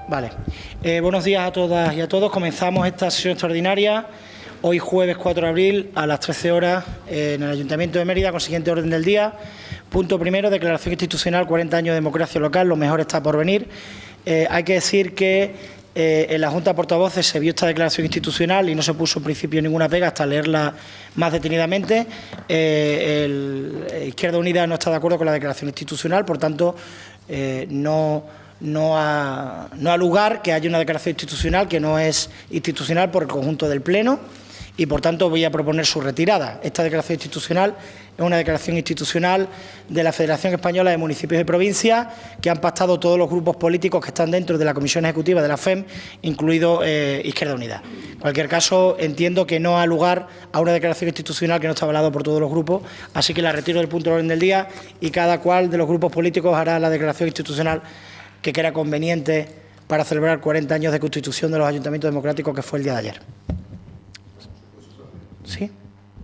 Vale. Buenos días a todas y a todos. Comenzamos esta sesión extraordinaria hoy jueves 4 de abril a las 13 horas en el Ayuntamiento de Mérida con siguiente orden del día. Punto primero, declaración institucional, 40 años de democracia local, lo mejor está por venir. Hay que decir que en la Junta de Portavoces se vio esta declaración institucional y no se puso en principio ninguna pega hasta leerla más detenidamente. Izquierda Unida no está de acuerdo con la declaración institucional, por tanto, no ha lugar que haya una declaración institucional que no es institucional por el conjunto del Pleno y, por tanto, voy a proponer su retirada. Esta declaración institucional es una declaración institucional de la Federación Española de Municipios y Provincias que han pactado todos los grupos políticos que están dentro de la Comisión Ejecutiva de la FEM, incluido Izquierda Unida. En cualquier caso, entiendo que no ha lugar a una declaración institucional que no está avalada por todos los grupos, así que la retiro del punto de orden del día y cada cual de los grupos políticos hará la declaración institucional que crea conveniente para celebrar 40 años de constitución de los ayuntamientos democráticos, que fue el día de ayer. ¿Sí?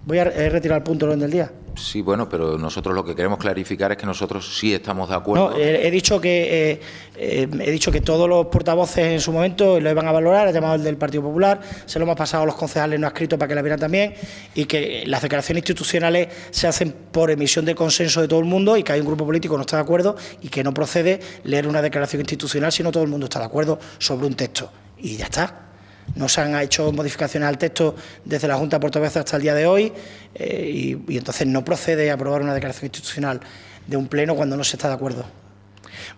Voy a retirar el punto de orden del día. Sí, bueno, pero nosotros lo que queremos clarificar es que nosotros sí estamos de acuerdo. No, he dicho que todos los portavoces en su momento lo iban a valorar, ha llamado el del Partido Popular, se lo hemos pasado a los concejales no escritos para que la vieran también, y que las declaraciones institucionales se hacen por emisión de consenso de todo el mundo y que hay un grupo político que no está de acuerdo y que no procede leer una declaración institucional si no todo el mundo está de acuerdo sobre un texto. Y ya está. No se han hecho modificaciones al texto desde la Junta de Portavoces hasta el día de hoy y entonces no procede a aprobar una declaración institucional de un pleno cuando no se está de acuerdo.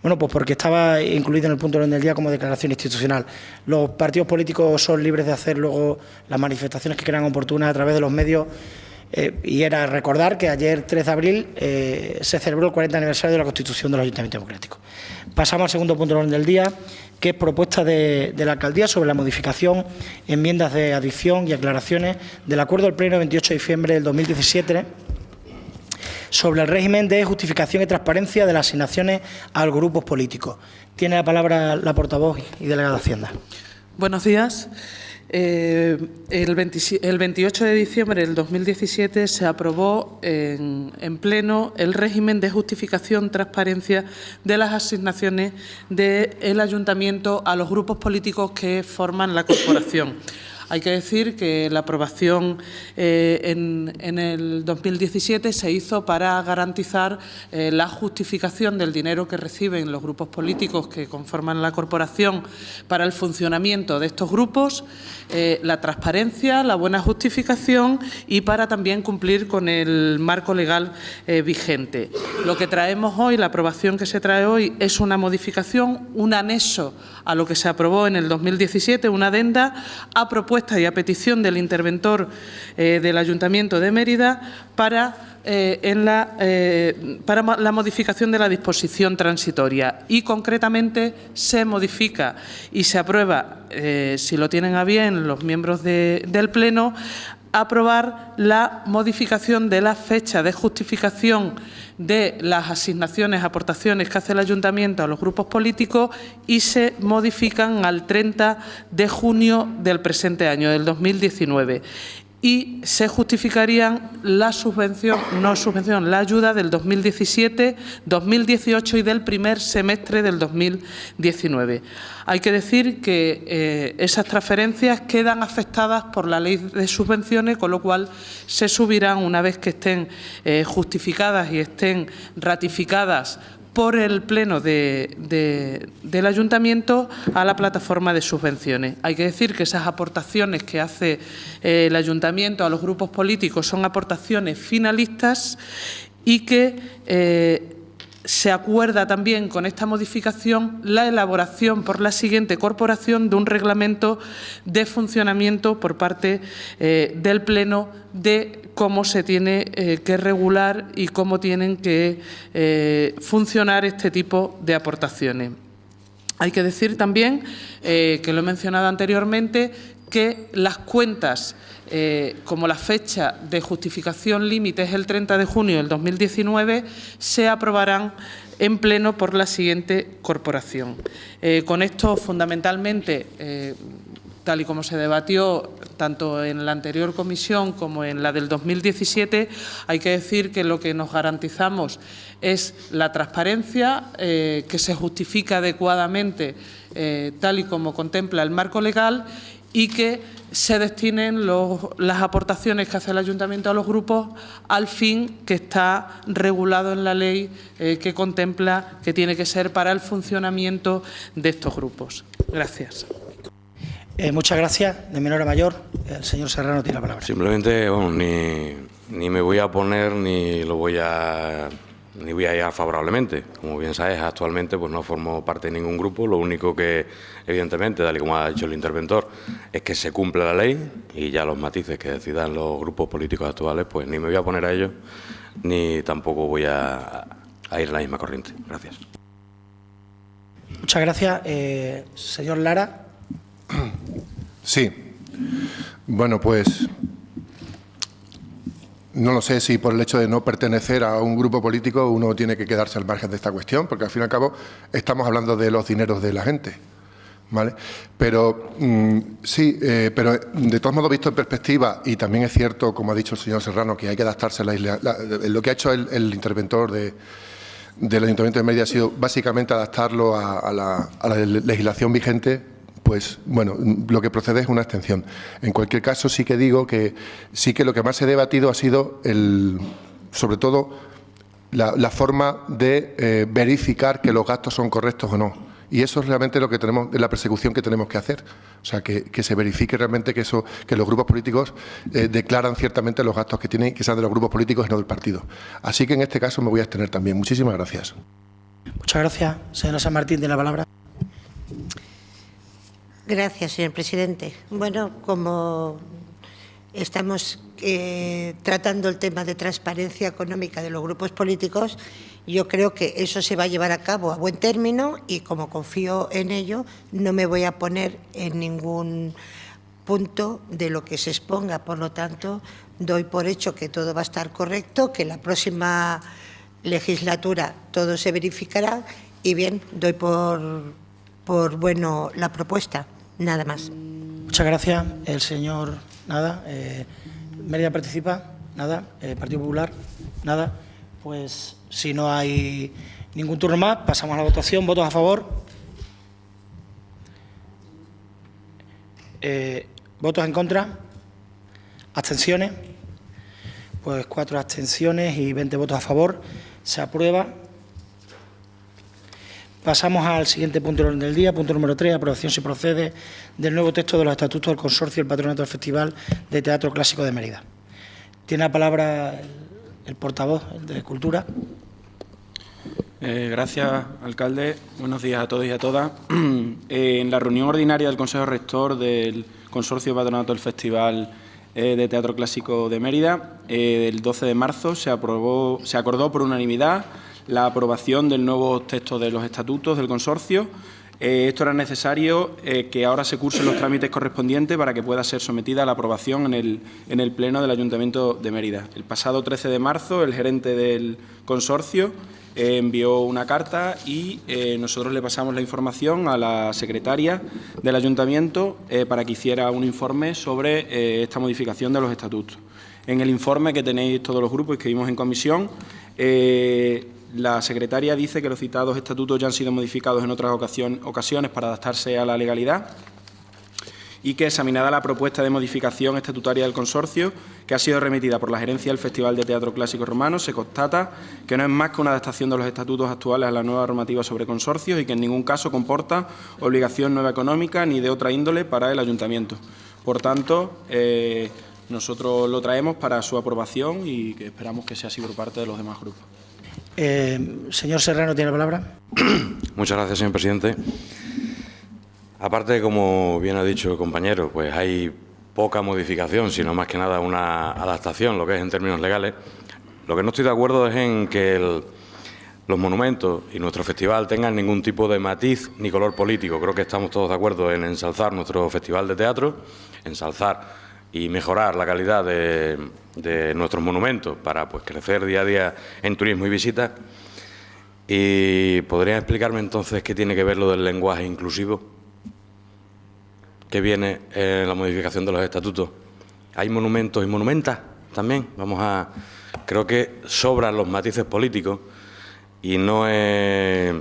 Bueno, pues porque estaba incluido en el punto de orden del día como declaración institucional. Los partidos políticos son libres de hacer luego las manifestaciones que crean oportunas a través de los medios y era recordar que ayer, 3 de abril, se celebró el 40 aniversario de la Constitución de los Ayuntamientos Democráticos. Pasamos al segundo punto de orden del día, que es propuesta de la Alcaldía sobre la modificación, enmiendas de adición y aclaraciones del Acuerdo del Pleno de 28 de diciembre del 2017 sobre el régimen de justificación y transparencia de las asignaciones a los grupos políticos. Tiene la palabra la portavoz y delegada de Hacienda. Buenos días. El 28 de diciembre del 2017 se aprobó en pleno el régimen de justificación transparencia de las asignaciones del Ayuntamiento a los grupos políticos que forman la corporación. Hay que decir que la aprobación en el 2017 se hizo para garantizar la justificación del dinero que reciben los grupos políticos que conforman la corporación para el funcionamiento de estos grupos, la transparencia, la buena justificación y para también cumplir con el marco legal vigente. Lo que traemos hoy, la aprobación que se trae hoy, es una modificación, un anexo a lo que se aprobó en el 2017, una adenda a propuesta y a petición del interventor del Ayuntamiento de Mérida para la modificación de la disposición transitoria y, concretamente, se modifica y se aprueba, si lo tienen a bien los miembros del Pleno, aprobar la modificación de la fecha de justificación de las asignaciones, aportaciones que hace el Ayuntamiento a los grupos políticos y se modifican al 30 de junio del presente año, del 2019. Y se justificarían la la ayuda del 2017, 2018 y del primer semestre del 2019. Hay que decir que esas transferencias quedan afectadas por la Ley de Subvenciones, con lo cual se subirán una vez que estén justificadas y estén ratificadas por el Pleno del Ayuntamiento a la plataforma de subvenciones. Hay que decir que esas aportaciones que hace el Ayuntamiento a los grupos políticos son aportaciones finalistas y que se acuerda también con esta modificación la elaboración por la siguiente corporación de un reglamento de funcionamiento por parte del Pleno de cómo se tiene que regular y cómo tienen que funcionar este tipo de aportaciones. Hay que decir también, que lo he mencionado anteriormente, que las cuentas, como la fecha de justificación límite es el 30 de junio del 2019, se aprobarán en pleno por la siguiente corporación. Con esto, fundamentalmente, tal y como se debatió tanto en la anterior comisión como en la del 2017, hay que decir que lo que nos garantizamos es la transparencia, que se justifica adecuadamente tal y como contempla el marco legal, y que se destinen las aportaciones que hace el Ayuntamiento a los grupos al fin que está regulado en la ley que contempla que tiene que ser para el funcionamiento de estos grupos. Gracias. Muchas gracias. De menor a mayor, el señor Serrano tiene la palabra. Simplemente, bueno, ni me voy a oponer ni voy a ir favorablemente. Como bien sabes, actualmente pues no formo parte de ningún grupo. Lo único que, evidentemente, tal y como ha dicho el interventor, es que se cumpla la ley y ya los matices que decidan los grupos políticos actuales, pues ni me voy a oponer a ellos ni tampoco voy a ir a la misma corriente. Gracias. Muchas gracias. Señor Lara. Sí. Bueno, pues no lo sé si por el hecho de no pertenecer a un grupo político uno tiene que quedarse al margen de esta cuestión, porque al fin y al cabo estamos hablando de los dineros de la gente, ¿vale? Pero sí, pero de todos modos, visto en perspectiva, y también es cierto, como ha dicho el señor Serrano, que hay que adaptarse a lo que ha hecho el interventor del Ayuntamiento de Mérida ha sido básicamente adaptarlo a la legislación vigente. Pues bueno, lo que procede es una extensión. En cualquier caso, sí que digo que sí que lo que más se ha debatido ha sido, sobre todo, la forma de verificar que los gastos son correctos o no. Y eso es realmente lo que tenemos, la persecución que tenemos que hacer. O sea, que se verifique realmente que los grupos políticos declaran ciertamente los gastos que tienen, que sean de los grupos políticos y no del partido. Así que en este caso me voy a abstener también. Muchísimas gracias. Muchas gracias. Señora San Martín, tiene la palabra. Gracias, señor presidente. Bueno, como estamos tratando el tema de transparencia económica de los grupos políticos, yo creo que eso se va a llevar a cabo a buen término y, como confío en ello, no me voy a poner en ningún punto de lo que se exponga. Por lo tanto, doy por hecho que todo va a estar correcto, que la próxima legislatura todo se verificará y, bien, doy por bueno la propuesta. Nada más. Muchas gracias. El señor, nada. Mérida participa, nada. Partido Popular, nada. Pues si no hay ningún turno más, pasamos a la votación. ¿Votos a favor? ¿Votos en contra? ¿Abstenciones? Pues 4 abstenciones y 20 votos a favor. Se aprueba. Pasamos al siguiente punto del día, punto número 3, aprobación si procede del nuevo texto de los estatutos del Consorcio del Patronato del Festival de Teatro Clásico de Mérida. Tiene la palabra el portavoz de Cultura. Gracias, alcalde. Buenos días a todos y a todas. En la reunión ordinaria del Consejo Rector del Consorcio del Patronato del Festival de Teatro Clásico de Mérida, el 12 de marzo se acordó por unanimidad la aprobación del nuevo texto de los estatutos del consorcio. Esto era necesario que ahora se cursen los trámites correspondientes para que pueda ser sometida a la aprobación en el Pleno del Ayuntamiento de Mérida. El pasado 13 de marzo, el gerente del consorcio envió una carta y nosotros le pasamos la información a la secretaria del Ayuntamiento para que hiciera un informe sobre esta modificación de los estatutos. En el informe que tenéis todos los grupos y que vimos en comisión, la secretaria dice que los citados estatutos ya han sido modificados en otras ocasiones para adaptarse a la legalidad y que, examinada la propuesta de modificación estatutaria del consorcio, que ha sido remitida por la gerencia del Festival de Teatro Clásico Romano, se constata que no es más que una adaptación de los estatutos actuales a la nueva normativa sobre consorcios y que en ningún caso comporta obligación nueva económica ni de otra índole para el ayuntamiento. Por tanto, nosotros lo traemos para su aprobación y que esperamos que sea así por parte de los demás grupos. Señor Serrano, ¿tiene la palabra? Muchas gracias, señor presidente. Aparte, como bien ha dicho el compañero, pues hay poca modificación, sino más que nada una adaptación, lo que es en términos legales. Lo que no estoy de acuerdo es en que los monumentos y nuestro festival tengan ningún tipo de matiz ni color político. Creo que estamos todos de acuerdo en ensalzar nuestro festival de teatro, ensalzar y mejorar la calidad de nuestros monumentos para pues crecer día a día en turismo y visitas. ¿Y podrían explicarme entonces qué tiene que ver lo del lenguaje inclusivo? que viene en la modificación de los estatutos. Hay monumentos y monumentas también. Creo que sobran los matices políticos y no es...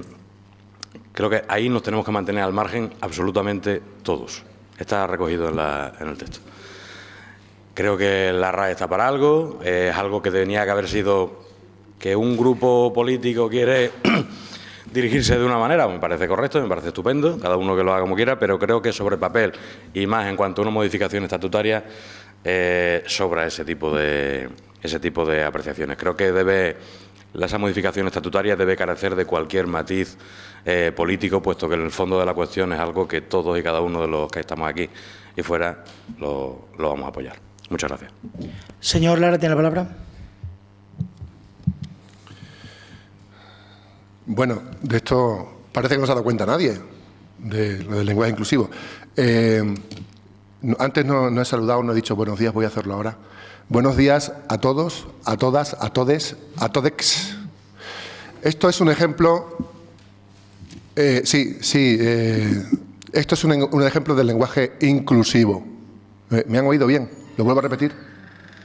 Creo que ahí nos tenemos que mantener al margen absolutamente todos. Está recogido en el texto. Creo que la RAE está para algo, es algo que tenía que haber sido que un grupo político quiere dirigirse de una manera, me parece correcto, me parece estupendo, cada uno que lo haga como quiera, pero creo que sobre papel y más en cuanto a una modificación estatutaria sobra ese tipo de apreciaciones. Creo que esa modificación estatutaria debe carecer de cualquier matiz político, puesto que en el fondo de la cuestión es algo que todos y cada uno de los que estamos aquí y fuera lo vamos a apoyar. Muchas gracias. Señor Lara, tiene la palabra. Bueno, de esto parece que no se ha dado cuenta nadie, de lo del lenguaje inclusivo. Antes no he saludado, no he dicho buenos días, voy a hacerlo ahora. Buenos días a todos, a todas, a todes, a todex. Esto es un ejemplo... esto es un ejemplo del lenguaje inclusivo. ¿Me han oído bien? ¿Lo vuelvo a repetir?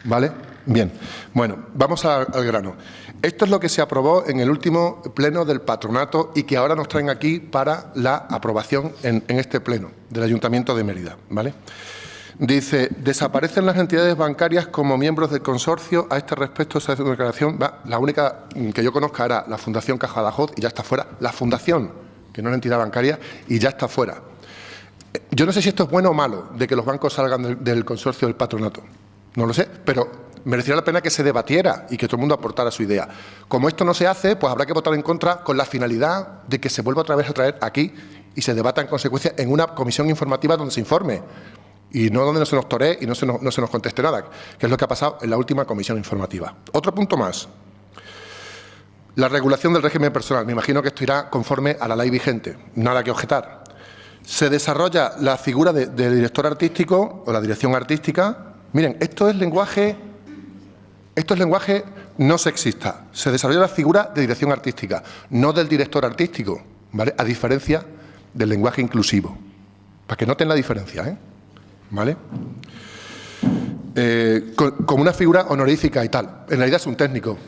¿Vale? Bien. Bueno, vamos al grano. Esto es lo que se aprobó en el último pleno del patronato y que ahora nos traen aquí para la aprobación en este pleno del Ayuntamiento de Mérida. ¿Vale? Dice, desaparecen las entidades bancarias como miembros del consorcio. A este respecto se hace una declaración. La única que yo conozca era la Fundación Caja de Ajuda y ya está fuera. La Fundación, que no es una entidad bancaria, y ya está fuera. Yo no sé si esto es bueno o malo, de que los bancos salgan del consorcio del patronato. No lo sé, pero merecería la pena que se debatiera y que todo el mundo aportara su idea. Como esto no se hace, pues habrá que votar en contra con la finalidad de que se vuelva otra vez a traer aquí y se debata en consecuencia en una comisión informativa donde se informe. Y no donde no se nos toree y no se nos conteste nada, que es lo que ha pasado en la última comisión informativa. Otro punto más. La regulación del régimen personal. Me imagino que esto irá conforme a la ley vigente. Nada que objetar. Se desarrolla la figura de director artístico o la dirección artística. Miren, esto es lenguaje no sexista. Se desarrolla la figura de dirección artística, no del director artístico, ¿vale? A diferencia del lenguaje inclusivo. Para que noten la diferencia, ¿eh? ¿Vale? Como una figura honorífica y tal. En realidad es un técnico.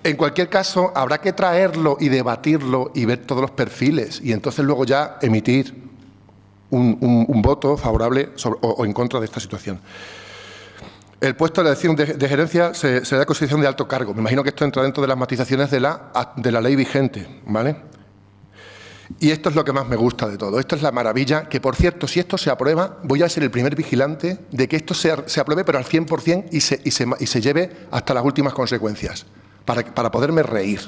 En cualquier caso, habrá que traerlo y debatirlo y ver todos los perfiles y entonces luego ya emitir un voto favorable o en contra de esta situación. El puesto de la elección de gerencia se da consideración de alto cargo. Me imagino que esto entra dentro de las matizaciones de la ley vigente, ¿vale? Y esto es lo que más me gusta de todo. Esto es la maravilla, que por cierto, si esto se aprueba, voy a ser el primer vigilante de que esto se apruebe, pero al 100% y se lleve hasta las últimas consecuencias, para poderme reír,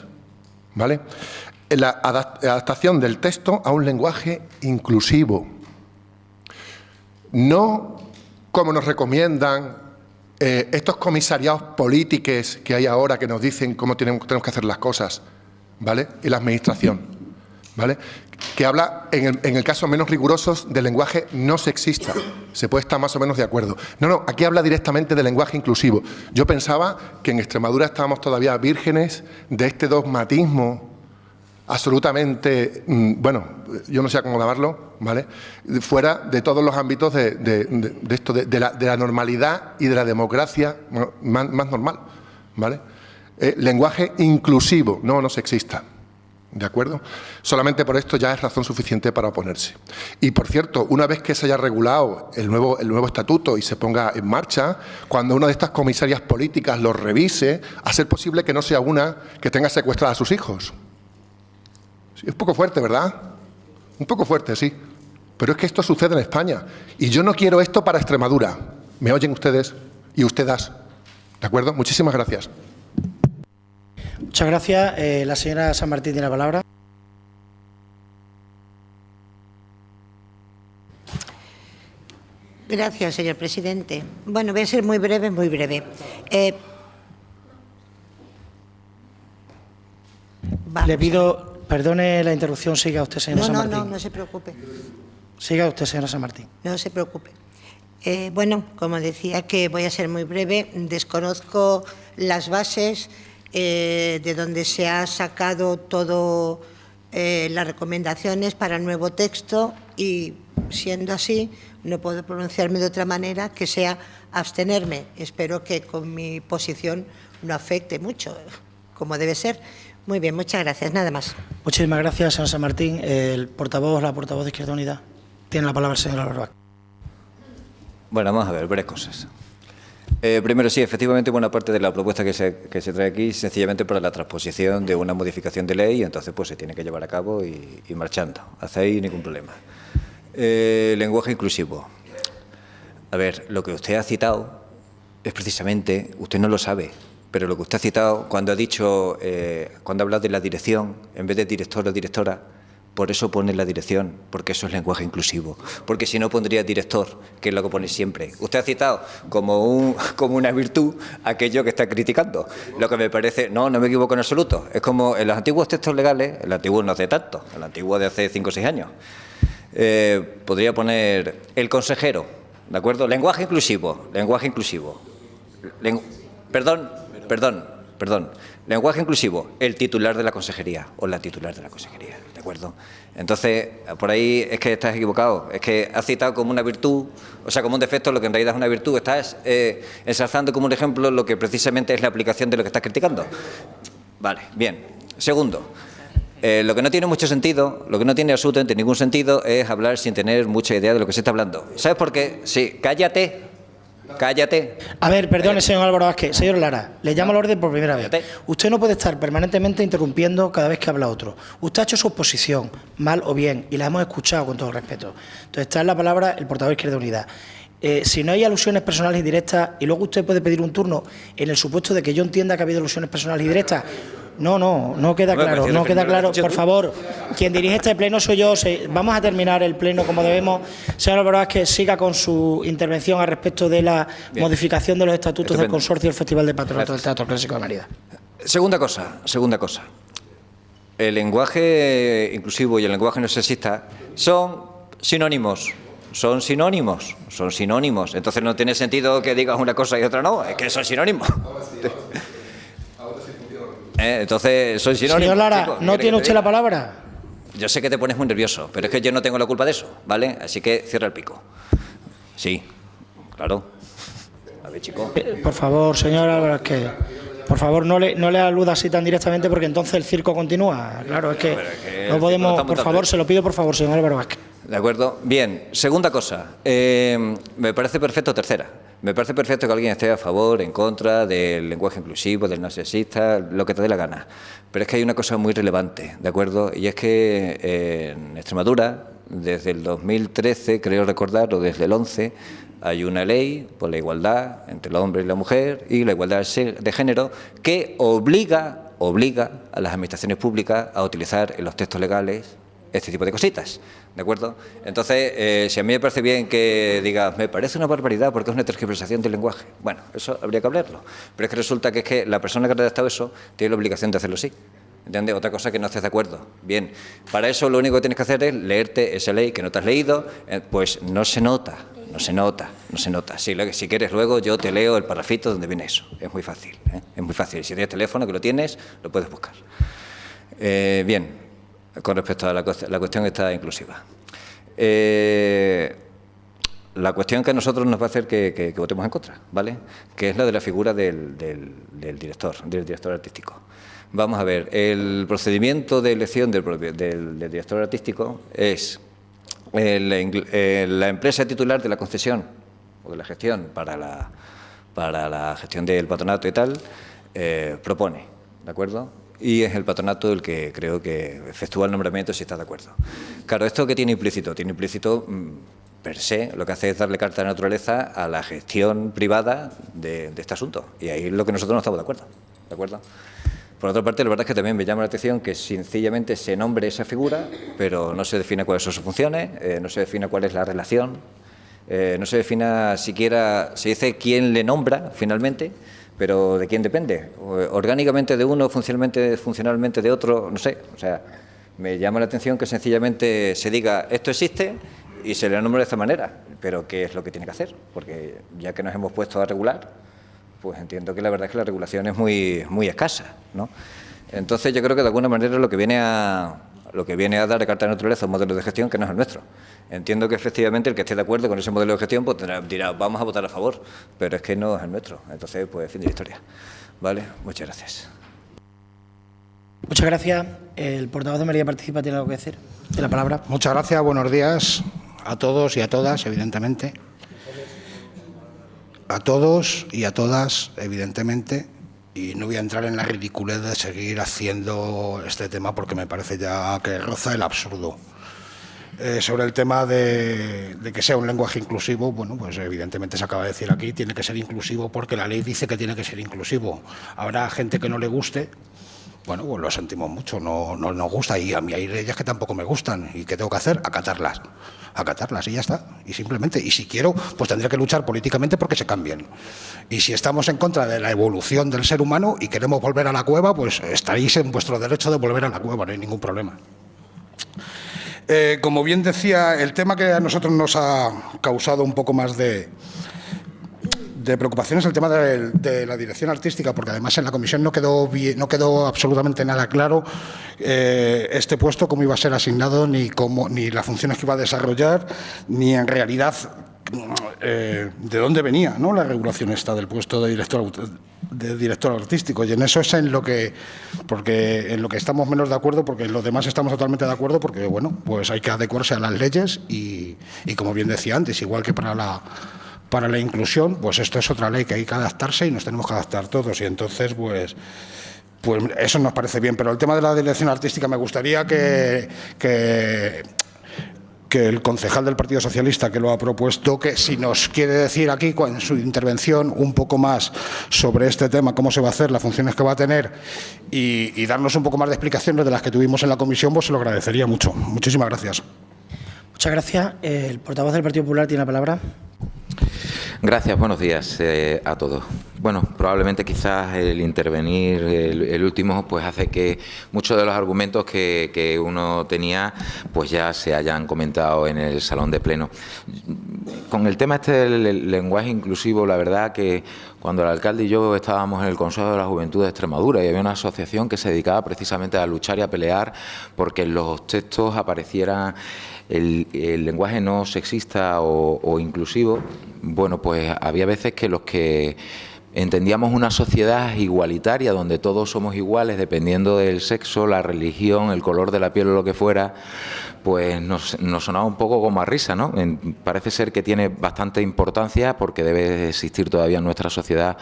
¿vale? La adaptación del texto a un lenguaje inclusivo. No como nos recomiendan estos comisariados políticos que hay ahora que nos dicen cómo tenemos que hacer las cosas, ¿vale? Y la administración, ¿vale? Que habla, en el caso menos rigurosos, de lenguaje no sexista. Se puede estar más o menos de acuerdo. No, aquí habla directamente de lenguaje inclusivo. Yo pensaba que en Extremadura estábamos todavía vírgenes de este dogmatismo absolutamente, bueno, yo no sé cómo llamarlo, ¿vale? Fuera de todos los ámbitos de esto, de la normalidad y de la democracia más normal, ¿vale? Lenguaje inclusivo, no sexista. ¿De acuerdo? Solamente por esto ya es razón suficiente para oponerse. Y, por cierto, una vez que se haya regulado el nuevo estatuto y se ponga en marcha, cuando una de estas comisarias políticas lo revise, a ser posible que no sea una que tenga secuestrada a sus hijos. Sí, es un poco fuerte, ¿verdad? Un poco fuerte, sí. Pero es que esto sucede en España. Y yo no quiero esto para Extremadura. ¿Me oyen ustedes y ustedes? ¿De acuerdo? Muchísimas gracias. Muchas gracias. La señora San Martín tiene la palabra. Gracias, señor presidente. Bueno, voy a ser muy breve, muy breve. Le pido, perdone la interrupción, siga usted, señora San Martín. No se preocupe. Siga usted, señora San Martín. No se preocupe. Bueno, como decía, que voy a ser muy breve. Desconozco las bases de donde se ha sacado todo las recomendaciones para el nuevo texto y, siendo así, no puedo pronunciarme de otra manera que sea abstenerme. Espero que con mi posición no afecte mucho, como debe ser. Muy bien, muchas gracias. Nada más. Muchísimas gracias, señor San Martín. La portavoz de Izquierda Unida. Tiene la palabra el señor Álvaro Vázquez. Bueno, vamos a ver, varias cosas. Primero, sí, efectivamente, buena parte de la propuesta que se trae aquí es sencillamente para la transposición de una modificación de ley, y entonces pues se tiene que llevar a cabo y marchando. Hasta ahí ningún problema. Lenguaje inclusivo. A ver, lo que usted ha citado es precisamente, usted no lo sabe, pero lo que usted ha citado cuando ha dicho, cuando habla de la dirección, en vez de director o directora, por eso pone la dirección, porque eso es lenguaje inclusivo. Porque si no pondría director, que es lo que pone siempre. Usted ha citado como una virtud aquello que está criticando. Lo que me parece, no me equivoco en absoluto. Es como en los antiguos textos legales, el antiguo no hace tanto, el antiguo de hace 5 o 6 años. Podría poner el consejero, ¿de acuerdo? Lenguaje inclusivo, lenguaje inclusivo. Perdón. Lenguaje inclusivo, el titular de la consejería o la titular de la consejería, ¿de acuerdo? Entonces, por ahí es que estás equivocado, es que has citado como una virtud, o sea, como un defecto, lo que en realidad es una virtud, estás ensalzando como un ejemplo lo que precisamente es la aplicación de lo que estás criticando. Vale, bien. Segundo, lo que no tiene mucho sentido, lo que no tiene absolutamente ningún sentido es hablar sin tener mucha idea de lo que se está hablando. ¿Sabes por qué? Sí, cállate. A ver, perdone, señor Álvaro Vázquez. Señor Lara, le llamo al orden por primera vez. Usted no puede estar permanentemente interrumpiendo cada vez que habla otro. Usted ha hecho su exposición, mal o bien, y la hemos escuchado con todo respeto. Entonces, está en la palabra el portavoz de Izquierda Unida. Si no hay alusiones personales y directas, y luego usted puede pedir un turno en el supuesto de que yo entienda que ha habido alusiones personales y directas. No queda claro, no queda claro. Por favor, quien dirige este pleno soy yo. Vamos a terminar el pleno como debemos. Señor Álvaro Vázquez, siga con su intervención al respecto de la modificación de los estatutos del consorcio del Festival de Patronato del Teatro Clásico de Mérida. Segunda cosa. El lenguaje inclusivo y el lenguaje no sexista son sinónimos. Entonces no tiene sentido que digas una cosa y otra no, es que son sinónimos. Entonces, soy sinónimo. Señor Lara, chico, ¿no tiene usted la palabra? Yo sé que te pones muy nervioso, pero es que yo no tengo la culpa de eso, ¿vale? Así que cierra el pico. Sí, claro. A ver, chico. Por favor, señor Álvaro, que por favor no le aluda así tan directamente, porque entonces el circo continúa. Claro, es que no podemos. Por favor, se lo pido, por favor, señor Álvaro Vázquez. De acuerdo. Bien, segunda cosa. Me parece perfecto, tercera. Me parece perfecto que alguien esté a favor, en contra del lenguaje inclusivo, del no sexista, lo que te dé la gana. Pero es que hay una cosa muy relevante, ¿de acuerdo? Y es que en Extremadura, desde el 2013, creo recordar, o desde el 11, hay una ley por la igualdad entre el hombre y la mujer y la igualdad de género que obliga a las administraciones públicas a utilizar en los textos legales este tipo de cositas, ¿de acuerdo? Entonces, si a mí me parece bien que digas, me parece una barbaridad porque es una tergiversación del lenguaje, bueno, eso habría que hablarlo. Pero es que resulta que la persona que ha redactado eso tiene la obligación de hacerlo así, ¿entiendes? Otra cosa que no estés de acuerdo. Bien, para eso lo único que tienes que hacer es leerte esa ley que no te has leído, pues no se nota. Si quieres luego yo te leo el parrafito donde viene eso, es muy fácil, es muy fácil. Si tienes teléfono, que lo tienes, lo puedes buscar. Bien. Con respecto a la cuestión esta inclusiva. La cuestión que a nosotros nos va a hacer que votemos en contra, ¿vale? Que es la de la figura del director artístico. Vamos a ver, el procedimiento de elección del director artístico es la empresa titular de la concesión o de la gestión para la gestión del patronato y tal, propone, ¿de acuerdo? Y es el patronato el que creo que efectúa el nombramiento si está de acuerdo. Claro, ¿esto qué tiene implícito? Tiene implícito, per se, lo que hace es darle carta de naturaleza a la gestión privada de este asunto. Y ahí es lo que nosotros no estamos de acuerdo. Por otra parte, la verdad es que también me llama la atención que sencillamente se nombre esa figura, pero no se define cuáles son sus funciones, no se define cuál es la relación, no se define siquiera, se dice quién le nombra finalmente, pero ¿de quién depende? ¿Orgánicamente de uno, funcionalmente de otro? No sé. O sea, me llama la atención que sencillamente se diga esto existe y se le nombre de esta manera. Pero ¿qué es lo que tiene que hacer? Porque ya que nos hemos puesto a regular, pues entiendo que la verdad es que la regulación es muy escasa, ¿no? Entonces yo creo que de alguna manera lo que viene a lo que viene a dar de carta de naturaleza un modelo de gestión que no es el nuestro. Entiendo que efectivamente el que esté de acuerdo con ese modelo de gestión pues dirá, vamos a votar a favor, pero es que no es el nuestro. Entonces, pues fin de la historia. ¿Vale? Muchas gracias. Muchas gracias. El portavoz de Mayoría Participa tiene algo que decir. Tiene la palabra. Muchas gracias. Buenos días a todos y a todas, evidentemente. A todos y a todas, evidentemente. Y no voy a entrar en la ridiculez de seguir haciendo este tema porque me parece ya que roza el absurdo. Sobre el tema de que sea un lenguaje inclusivo, bueno, pues evidentemente se acaba de decir aquí, tiene que ser inclusivo porque la ley dice que tiene que ser inclusivo. Habrá gente que no le guste, bueno, pues lo sentimos mucho, no nos gusta y a mí hay leyes que tampoco me gustan. ¿Y qué tengo que hacer? Acatarlas y ya está. Y simplemente, y si quiero, pues tendré que luchar políticamente porque se cambien. Y si estamos en contra de la evolución del ser humano y queremos volver a la cueva, pues estaréis en vuestro derecho de volver a la cueva, no hay ningún problema. Como bien decía, el tema que a nosotros nos ha causado un poco más de preocupación es el tema de la dirección artística, porque además en la comisión no quedó absolutamente nada claro este puesto, cómo iba a ser asignado, ni las funciones que iba a desarrollar, ni en realidad de dónde venía, ¿no?, la regulación esta del puesto de director artístico. Y en eso es en lo que estamos menos de acuerdo, porque en los demás estamos totalmente de acuerdo, porque bueno, pues hay que adecuarse a las leyes y como bien decía antes, igual que para la inclusión, pues esto es otra ley que hay que adaptarse y nos tenemos que adaptar todos. Y entonces, pues eso nos parece bien. Pero el tema de la dirección artística me gustaría que el concejal del Partido Socialista que lo ha propuesto, que si nos quiere decir aquí en su intervención un poco más sobre este tema, cómo se va a hacer, las funciones que va a tener y darnos un poco más de explicaciones de las que tuvimos en la comisión, pues se lo agradecería mucho. Muchísimas gracias. Muchas gracias. El portavoz del Partido Popular tiene la palabra. Gracias, buenos días a todos. Bueno, probablemente quizás el intervenir, el último, pues hace que muchos de los argumentos que uno tenía, pues ya se hayan comentado en el salón de pleno. Con el tema este del lenguaje inclusivo, la verdad que cuando el alcalde y yo estábamos en el Consejo de la Juventud de Extremadura y había una asociación que se dedicaba precisamente a luchar y a pelear porque en los textos apareciera el lenguaje no sexista o inclusivo, bueno, pues había veces que los que entendíamos una sociedad igualitaria donde todos somos iguales dependiendo del sexo, la religión, el color de la piel o lo que fuera, pues nos sonaba un poco como a risa, ¿no? Parece ser que tiene bastante importancia porque debe existir todavía en nuestra sociedad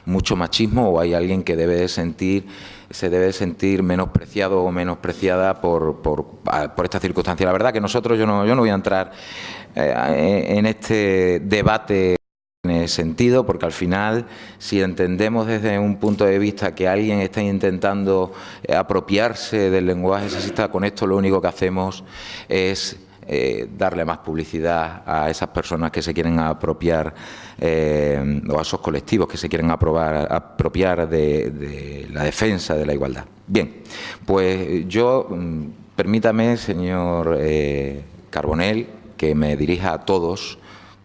mucho machismo o hay alguien que se debe sentir menospreciado o menospreciada por esta circunstancia. La verdad que nosotros, yo no voy a entrar en este debate en ese sentido, porque al final, si entendemos desde un punto de vista que alguien está intentando apropiarse del lenguaje sexista, con esto lo único que hacemos es darle más publicidad a esas personas que se quieren apropiar o a esos colectivos que se quieren apropiar de la defensa de la igualdad. Bien, pues yo, permítame, señor Carbonell, que me dirija a todos,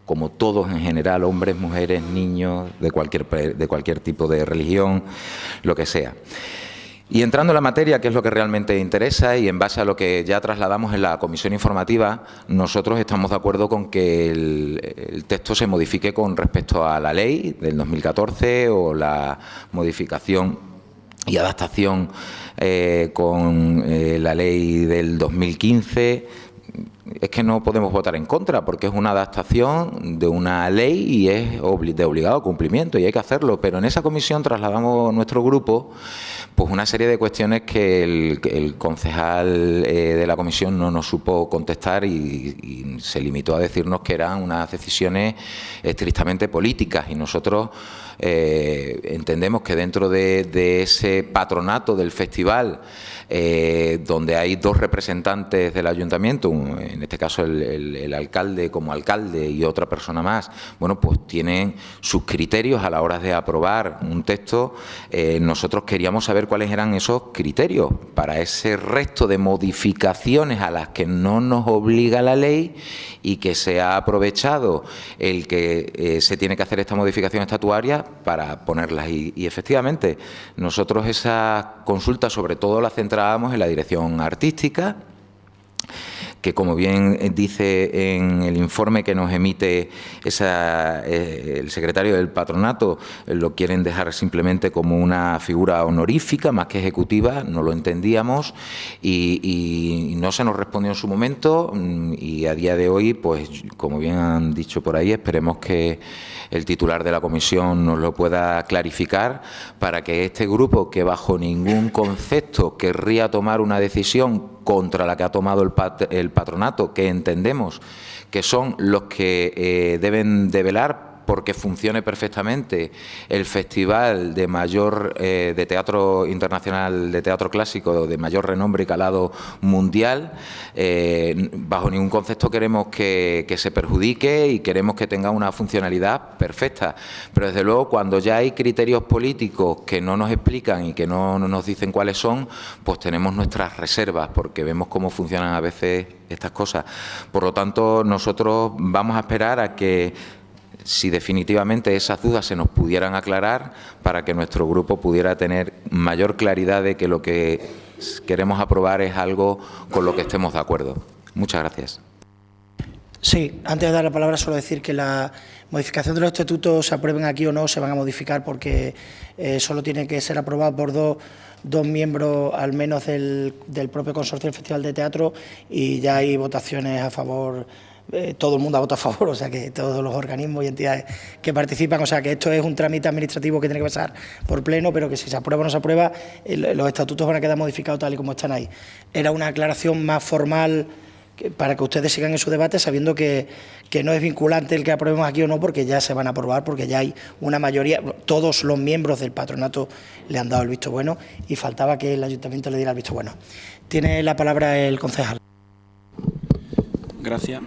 como todos en general, hombres, mujeres, niños, de cualquier tipo de religión, lo que sea. Y entrando en la materia, que es lo que realmente interesa, y en base a lo que ya trasladamos en la comisión informativa, nosotros estamos de acuerdo con que el texto se modifique con respecto a la ley del 2014 o la modificación y adaptación con la ley del 2015. Es que no podemos votar en contra porque es una adaptación de una ley y es de obligado cumplimiento y hay que hacerlo. Pero en esa comisión trasladamos nuestro grupo pues una serie de cuestiones que el concejal de la comisión no nos supo contestar y se limitó a decirnos que eran unas decisiones estrictamente políticas y nosotros entendemos que dentro de ese patronato del festival donde hay dos representantes del ayuntamiento, en este caso el alcalde como alcalde y otra persona más, bueno, pues tienen sus criterios a la hora de aprobar un texto. Nosotros queríamos saber cuáles eran esos criterios para ese resto de modificaciones a las que no nos obliga la ley y que se ha aprovechado el que se tiene que hacer esta modificación estatuaria para ponerlas. Y efectivamente, nosotros esas consultas sobre todo las centrábamos en la dirección artística que, como bien dice en el informe que nos emite el secretario del patronato, lo quieren dejar simplemente como una figura honorífica más que ejecutiva, no lo entendíamos y no se nos respondió en su momento, y a día de hoy, pues como bien han dicho por ahí, esperemos que el titular de la comisión nos lo pueda clarificar para que este grupo, que bajo ningún concepto querría tomar una decisión contra la que ha tomado el patronato, que entendemos que son los que deben de velar porque funcione perfectamente el festival de mayor de teatro internacional, de teatro clásico, de mayor renombre y calado mundial, bajo ningún concepto queremos que se perjudique y queremos que tenga una funcionalidad perfecta. Pero desde luego, cuando ya hay criterios políticos que no nos explican y que no nos dicen cuáles son, pues tenemos nuestras reservas, porque vemos cómo funcionan a veces estas cosas. Por lo tanto, nosotros vamos a esperar a que, si definitivamente esas dudas se nos pudieran aclarar, para que nuestro grupo pudiera tener mayor claridad de que lo que queremos aprobar es algo con lo que estemos de acuerdo. Muchas gracias. Sí, antes de dar la palabra, solo decir que la modificación de los estatutos, se aprueben aquí o no, se van a modificar porque solo tiene que ser aprobado por dos miembros al menos del propio consorcio del Festival de Teatro, y ya hay votaciones a favor. Todo el mundo ha votado a favor, o sea que todos los organismos y entidades que participan, o sea que esto es un trámite administrativo que tiene que pasar por pleno, pero que si se aprueba o no se aprueba, los estatutos van a quedar modificados tal y como están ahí. Era una aclaración más formal para que ustedes sigan en su debate, sabiendo que no es vinculante el que aprobemos aquí o no, porque ya se van a aprobar, porque ya hay una mayoría, todos los miembros del patronato le han dado el visto bueno y faltaba que el ayuntamiento le diera el visto bueno. Tiene la palabra el concejal. Gracias.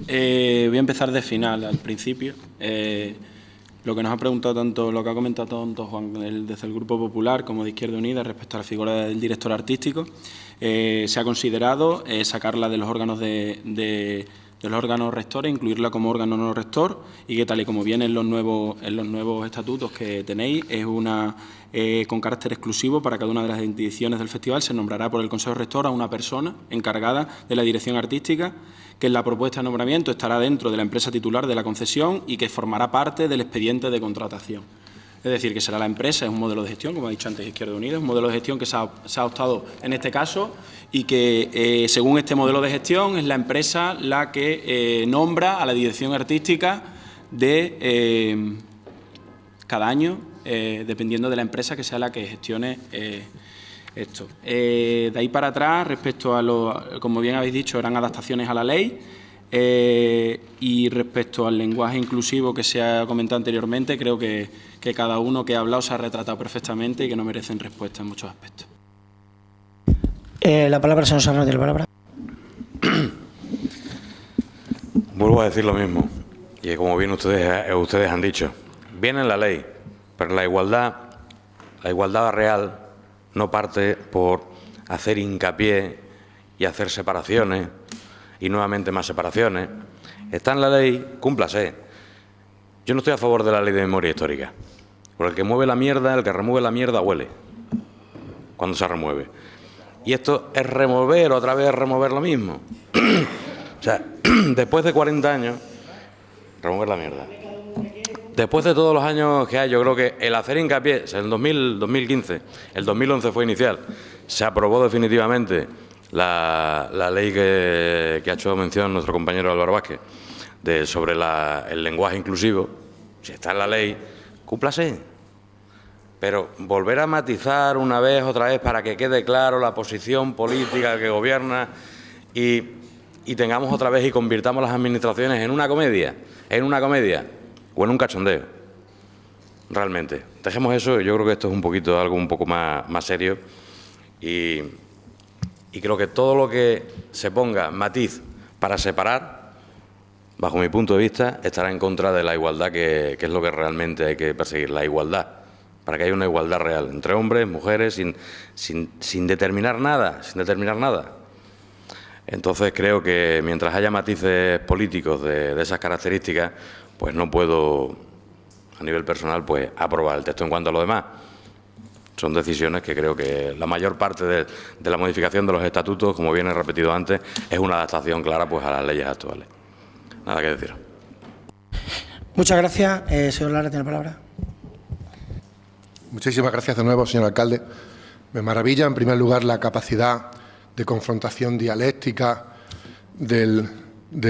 Voy a empezar de final al principio. Lo que nos ha preguntado tanto, lo que ha comentado tanto Juan desde el Grupo Popular como de Izquierda Unida respecto a la figura del director artístico, se ha considerado sacarla de los órganos de los órganos rectores, incluirla como órgano no rector, y que, tal y como viene en los nuevos estatutos que tenéis, es una con carácter exclusivo para cada una de las ediciones del festival. Se nombrará por el Consejo Rector a una persona encargada de la dirección artística, que en la propuesta de nombramiento estará dentro de la empresa titular de la concesión y que formará parte del expediente de contratación. Es decir, que será la empresa, es un modelo de gestión, como ha dicho antes Izquierda Unida, es un modelo de gestión que se ha optado en este caso, y que según este modelo de gestión es la empresa la que nombra a la dirección artística de cada año, dependiendo de la empresa que sea la que gestione esto. De ahí para atrás, respecto a como bien habéis dicho, eran adaptaciones a la ley, y respecto al lenguaje inclusivo que se ha comentado anteriormente, creo que cada uno que ha hablado se ha retratado perfectamente y que no merecen respuesta en muchos aspectos. La palabra, señor Serrano, tiene la palabra. Vuelvo a decir lo mismo, y como bien ustedes han dicho, viene en la ley, pero la igualdad real no parte por hacer hincapié y hacer separaciones y nuevamente más separaciones. Está en la ley, cúmplase. Yo no estoy a favor de la ley de memoria histórica, porque el que mueve la mierda, el que remueve la mierda, huele cuando se remueve. Y esto es remover, otra vez remover lo mismo. O sea, después de 40 años, remover la mierda. Después de todos los años que hay, yo creo que el hacer hincapié, en el 2015, el 2011 fue inicial, se aprobó definitivamente la ley que ha hecho mención nuestro compañero Álvaro Vázquez, sobre el lenguaje inclusivo. Si está en la ley, cúmplase. Pero volver a matizar otra vez para que quede claro la posición política que gobierna y tengamos otra vez y convirtamos las administraciones en una comedia o en un cachondeo. Realmente. Dejemos eso. Yo creo que esto es algo un poco más serio, y creo que todo lo que se ponga matiz para separar, bajo mi punto de vista, estará en contra de la igualdad, que es lo que realmente hay que perseguir, la igualdad, para que haya una igualdad real entre hombres, mujeres, sin determinar nada, Entonces creo que mientras haya matices políticos de esas características, pues no puedo, a nivel personal, pues aprobar el texto. En cuanto a lo demás, son decisiones que creo que la mayor parte de la modificación de los estatutos, como bien he repetido antes, es una adaptación clara pues a las leyes actuales. Nada que decir. Muchas gracias. Señor Lara, tiene la palabra. Muchísimas gracias de nuevo, señor alcalde. Me maravilla, en primer lugar, la capacidad de confrontación dialéctica del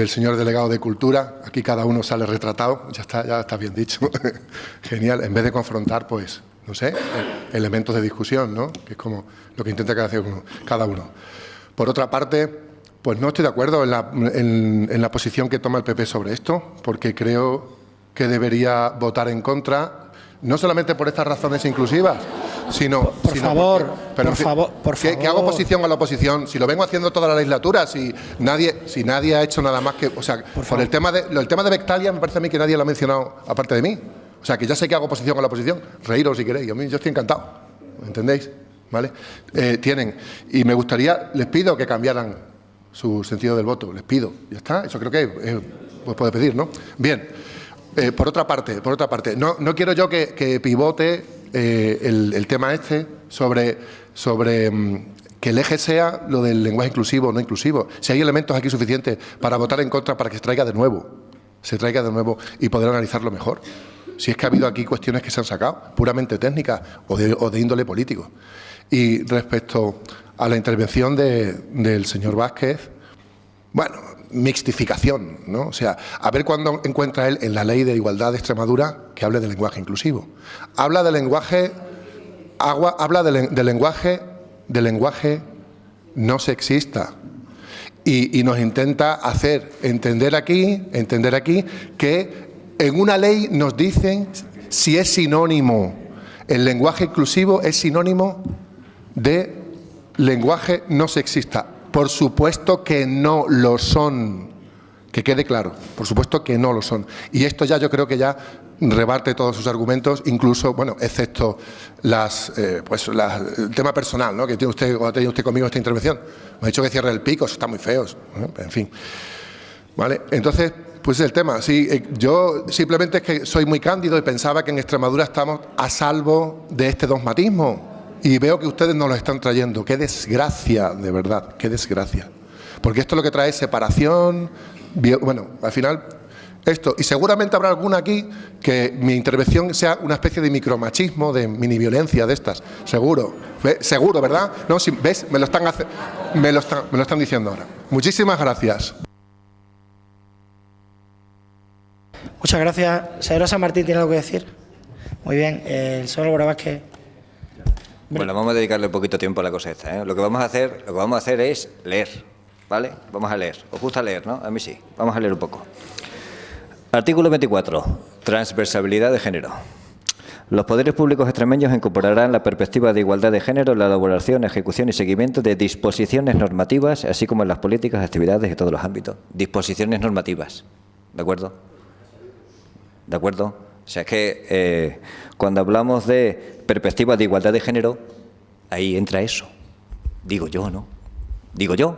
señor delegado de Cultura. Aquí cada uno sale retratado, ya está bien dicho. Genial. En vez de confrontar, pues, no sé, elementos de discusión, ¿no? Que es como lo que intenta hacer cada uno. Por otra parte, pues no estoy de acuerdo en la posición que toma el PP sobre esto, porque creo que debería votar en contra, no solamente por estas razones inclusivas, sino... Por favor, que hago oposición a la oposición. Si lo vengo haciendo toda la legislatura, si nadie ha hecho nada más que... O sea, por el tema de Bectalia, me parece a mí que nadie lo ha mencionado aparte de mí. O sea, que ya sé que hago oposición a la oposición. Reíros si queréis. Yo estoy encantado. ¿Entendéis? ¿Vale? Y me gustaría, les pido que cambiaran su sentido del voto. Les pido. Ya está. Eso creo que pues puede pedir, ¿no? Bien. Por otra parte, no quiero yo que pivote el tema este sobre que el eje sea lo del lenguaje inclusivo o no inclusivo. Si hay elementos aquí suficientes para votar en contra para que se traiga de nuevo y poder analizarlo mejor. Si es que ha habido aquí cuestiones que se han sacado, puramente técnicas o de índole político. Y respecto a la intervención del señor Vázquez, bueno, mixtificación, ¿no? O sea, a ver cuándo encuentra él en la Ley de Igualdad de Extremadura que hable de lenguaje inclusivo. Habla de lenguaje, de lenguaje no sexista y nos intenta hacer entender aquí que en una ley nos dicen si es sinónimo, el lenguaje inclusivo es sinónimo de lenguaje no sexista. Por supuesto que no lo son, que quede claro, por supuesto que no lo son. Y esto ya yo creo que ya rebate todos sus argumentos, incluso, bueno, excepto el tema personal, ¿no? Que tiene usted o ha tenido usted conmigo esta intervención. Me ha dicho que cierre el pico, eso está muy feo, ¿no? En fin. ¿Vale? Entonces, pues el tema, sí, yo simplemente es que soy muy cándido y pensaba que en Extremadura estamos a salvo de este dogmatismo. Y veo que ustedes nos lo están trayendo. ¡Qué desgracia, de verdad! ¡Qué desgracia! Porque esto lo que trae es separación. Bueno, al final, esto. Y seguramente habrá alguna aquí que mi intervención sea una especie de micromachismo, de mini violencia de estas. Seguro. Seguro, ¿verdad? No, si, ¿ves? Me lo están diciendo ahora. Muchísimas gracias. Muchas gracias. Señora San Martín, ¿tiene algo que decir? Muy bien. El señor Álvaro Vázquez. Bueno, vamos a dedicarle un poquito de tiempo a la cosa esta, ¿eh? Lo que vamos a hacer es leer, ¿vale? Vamos a leer. ¿Os gusta leer, no? A mí sí. Vamos a leer un poco. Artículo 24. Transversabilidad de género. Los poderes públicos extremeños incorporarán la perspectiva de igualdad de género en la elaboración, ejecución y seguimiento de disposiciones normativas, así como en las políticas, actividades y todos los ámbitos. Disposiciones normativas. ¿De acuerdo? ¿De acuerdo? O sea, es que cuando hablamos de perspectiva de igualdad de género, ahí entra eso. Digo yo, ¿no? Digo yo.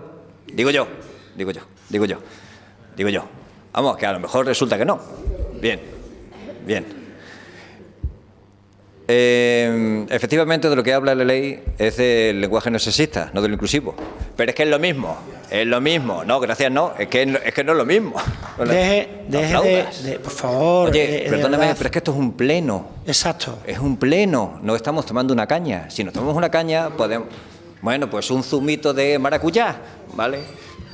Vamos, que a lo mejor resulta que no. Bien. Efectivamente, de lo que habla la ley es del lenguaje no sexista, no del inclusivo. Pero es que es lo mismo. No, gracias, no. Es que no es lo mismo. Deje por favor. Oye, perdóname, pero es que esto es un pleno. Exacto. Es un pleno, no estamos tomando una caña. Si nos tomamos una caña, podemos... Bueno, pues un zumito de maracuyá, ¿vale?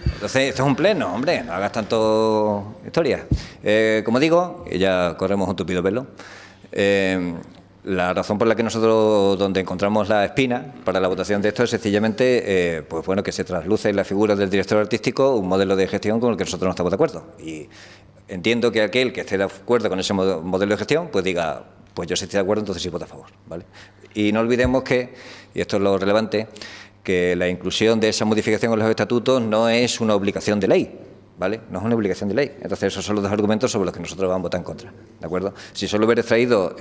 Entonces, esto es un pleno, hombre, no hagas tanto historia. Como digo, y ya corremos un tupido velo, la razón por la que nosotros, donde encontramos la espina para la votación de esto es sencillamente, pues bueno, que se trasluce en la figura del director artístico un modelo de gestión con el que nosotros no estamos de acuerdo. Y entiendo que aquel que esté de acuerdo con ese modelo de gestión, pues diga, pues yo sí estoy de acuerdo, entonces sí voto a favor, ¿vale? Y no olvidemos que, y esto es lo relevante, que la inclusión de esa modificación en los estatutos no es una obligación de ley, ¿vale? No es una obligación de ley. Entonces, esos son los dos argumentos sobre los que nosotros vamos a votar en contra, ¿de acuerdo? Si solo hubiera extraído,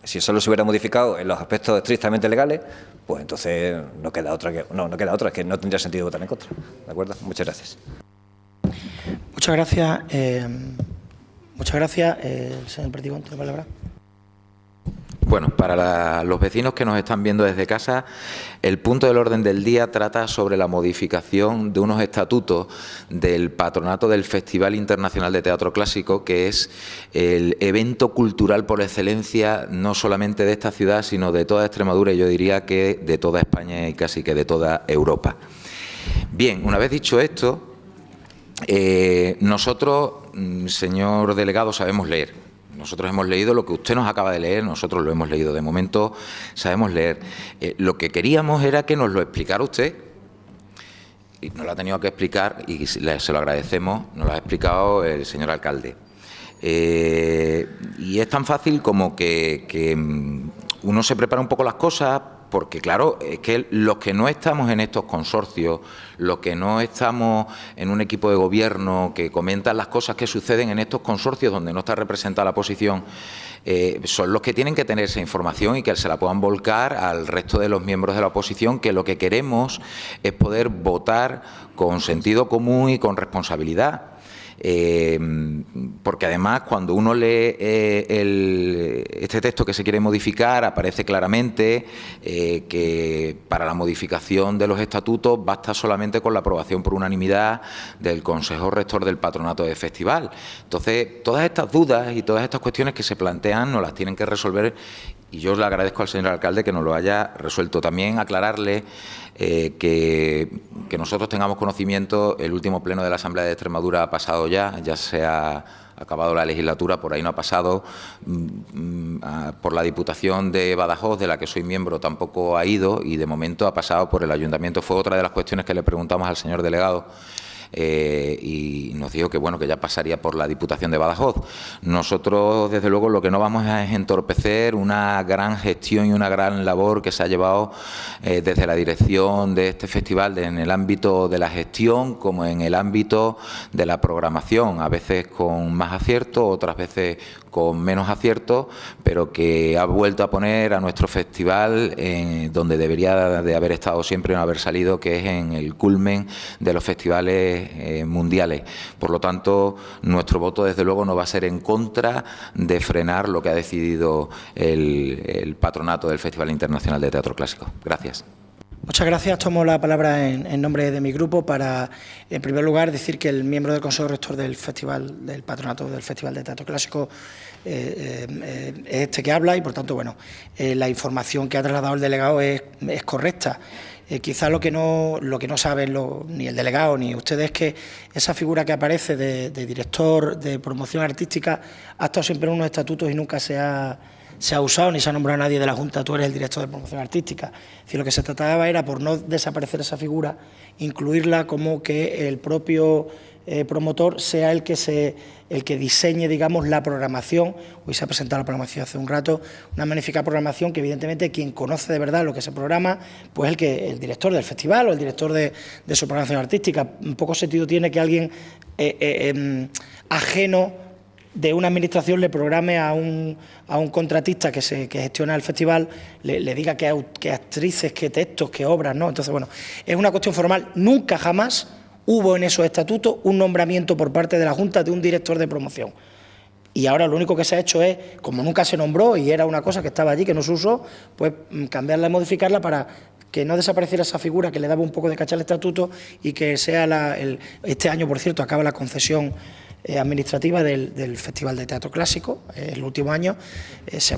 si solo se hubiera modificado en los aspectos estrictamente legales, pues entonces no queda otra, es que no tendría sentido votar en contra, ¿de acuerdo? Muchas gracias. Muchas gracias. Señor Perdigón, ¿tiene palabra? Bueno, para los vecinos que nos están viendo desde casa, el punto del orden del día trata sobre la modificación de unos estatutos del patronato del Festival Internacional de Teatro Clásico, que es el evento cultural por excelencia, no solamente de esta ciudad, sino de toda Extremadura y yo diría que de toda España y casi que de toda Europa. Bien, una vez dicho esto, nosotros, señor delegado, sabemos leer. Nosotros hemos leído lo que usted nos acaba de leer, nosotros lo hemos leído. De momento sabemos leer. Lo que queríamos era que nos lo explicara usted, y nos lo ha tenido que explicar, y se lo agradecemos, nos lo ha explicado el señor alcalde. Y es tan fácil como que uno se prepara un poco las cosas, porque claro, es que los que no estamos en estos consorcios, los que no estamos en un equipo de gobierno que comentan las cosas que suceden en estos consorcios donde no está representada la oposición, son los que tienen que tener esa información y que se la puedan volcar al resto de los miembros de la oposición, que lo que queremos es poder votar con sentido común y con responsabilidad. Porque además cuando uno lee este texto que se quiere modificar, aparece claramente que para la modificación de los estatutos basta solamente con la aprobación por unanimidad del Consejo Rector del Patronato del Festival. Entonces, todas estas dudas y todas estas cuestiones que se plantean nos las tienen que resolver, y yo le agradezco al señor alcalde que nos lo haya resuelto. También aclararle que nosotros tengamos conocimiento, el último pleno de la Asamblea de Extremadura ha pasado ya se ha acabado la legislatura, por ahí no ha pasado, por la Diputación de Badajoz, de la que soy miembro, tampoco ha ido, y de momento ha pasado por el Ayuntamiento. Fue otra de las cuestiones que le preguntamos al señor delegado. Y nos dijo que bueno, que ya pasaría por la Diputación de Badajoz. Nosotros, desde luego, lo que no vamos a es entorpecer una gran gestión y una gran labor que se ha llevado desde la dirección de este festival, en el ámbito de la gestión como en el ámbito de la programación, a veces con más acierto, otras veces con menos acierto, pero que ha vuelto a poner a nuestro festival donde debería de haber estado siempre y no haber salido, que es en el culmen de los festivales mundiales. Por lo tanto, nuestro voto desde luego no va a ser en contra de frenar lo que ha decidido el patronato del Festival Internacional de Teatro Clásico. Gracias. Muchas gracias. Tomo la palabra en nombre de mi grupo para, en primer lugar, decir que el miembro del Consejo Rector del Festival, del Patronato del Festival de Teatro Clásico, es este que habla y, por tanto, bueno, la información que ha trasladado el delegado es correcta. Quizás lo que no saben ni el delegado ni ustedes es que esa figura que aparece de director de promoción artística ha estado siempre en unos estatutos y nunca se ha usado ni se ha nombrado a nadie de la Junta. Tú eres el director de promoción artística. Es decir, lo que se trataba era, por no desaparecer esa figura, incluirla como que el propio promotor sea el que diseñe, digamos, la programación. Hoy se ha presentado la programación hace un rato, una magnífica programación que evidentemente quien conoce de verdad lo que se programa, pues el director del festival o el director de su programación artística. Un poco sentido tiene que alguien ajeno de una administración le programe a un contratista que gestiona el festival, le diga qué actrices, qué textos, qué obras, ¿no? Entonces, bueno, es una cuestión formal. Nunca jamás hubo en esos estatutos un nombramiento por parte de la Junta de un director de promoción. Y ahora lo único que se ha hecho es, como nunca se nombró y era una cosa que estaba allí, que no se usó, pues cambiarla y modificarla para que no desapareciera esa figura que le daba un poco de caché al estatuto y que sea este año, por cierto, acaba la concesión administrativa del Festival de Teatro Clásico. El último año se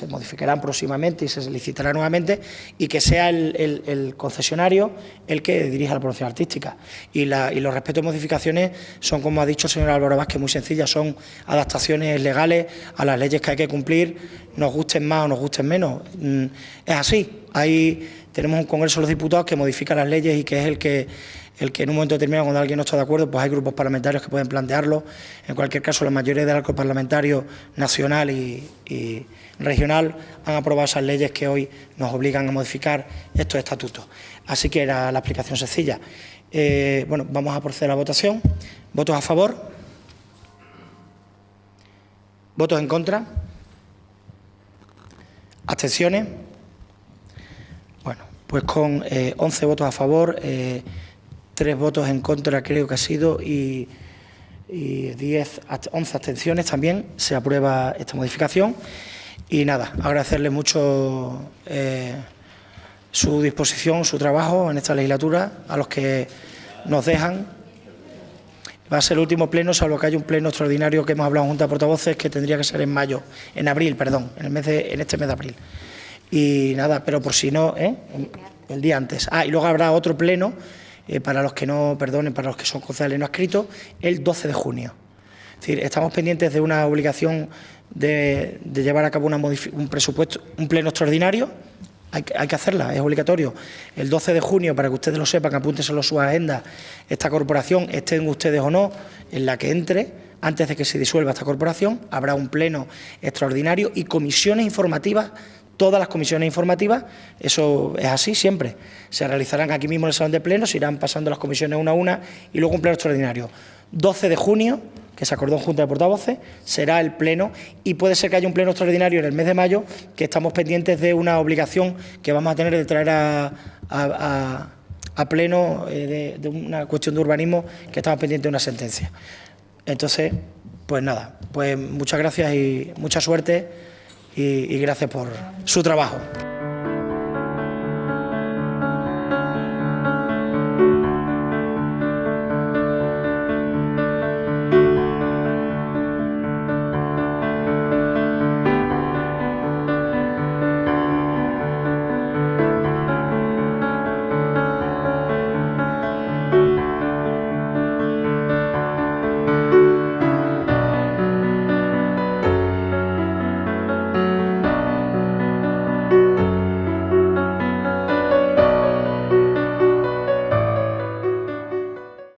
modificarán próximamente y se licitará nuevamente, y que sea el concesionario el que dirija la promoción artística. Y los respecto a modificaciones son, como ha dicho el señor Álvaro Vázquez, muy sencillas, son adaptaciones legales a las leyes que hay que cumplir, nos gusten más o nos gusten menos. Es así. Tenemos un Congreso de los Diputados que modifica las leyes y que es el que en un momento determinado, cuando alguien no está de acuerdo, pues hay grupos parlamentarios que pueden plantearlo. En cualquier caso, la mayoría del arco parlamentario nacional y regional han aprobado esas leyes que hoy nos obligan a modificar estos estatutos. Así que era la explicación sencilla. Bueno, vamos a proceder a la votación. ¿Votos a favor? ¿Votos en contra? ¿Abstenciones? Bueno, pues con 11 votos a favor, 3 votos en contra creo que ha sido y 11 abstenciones también se aprueba esta modificación. Y nada, agradecerle mucho su disposición, su trabajo en esta legislatura, a los que nos dejan. Va a ser el último pleno, salvo que haya un pleno extraordinario que hemos hablado en Junta de Portavoces, que tendría que ser en abril, en este mes de abril. Y nada, pero por si no, el día antes. Y luego habrá otro pleno, para los que son concejales no adscritos, el 12 de junio. Es decir, estamos pendientes de una obligación de llevar a cabo un presupuesto, un pleno extraordinario. Hay que hacerla, es obligatorio. El 12 de junio, para que ustedes lo sepan, apúntenselo en sus agendas, esta corporación, estén ustedes o no, en la que entre, antes de que se disuelva esta corporación, habrá un pleno extraordinario y comisiones informativas. Todas las comisiones informativas, eso es así siempre, se realizarán aquí mismo en el salón de pleno, se irán pasando las comisiones una a una y luego un pleno extraordinario. 12 de junio, que se acordó en Junta de Portavoces, será el pleno y puede ser que haya un pleno extraordinario en el mes de mayo, que estamos pendientes de una obligación que vamos a tener de traer a pleno de una cuestión de urbanismo, que estamos pendientes de una sentencia. Entonces, pues nada, pues muchas gracias y mucha suerte. Y gracias por su trabajo.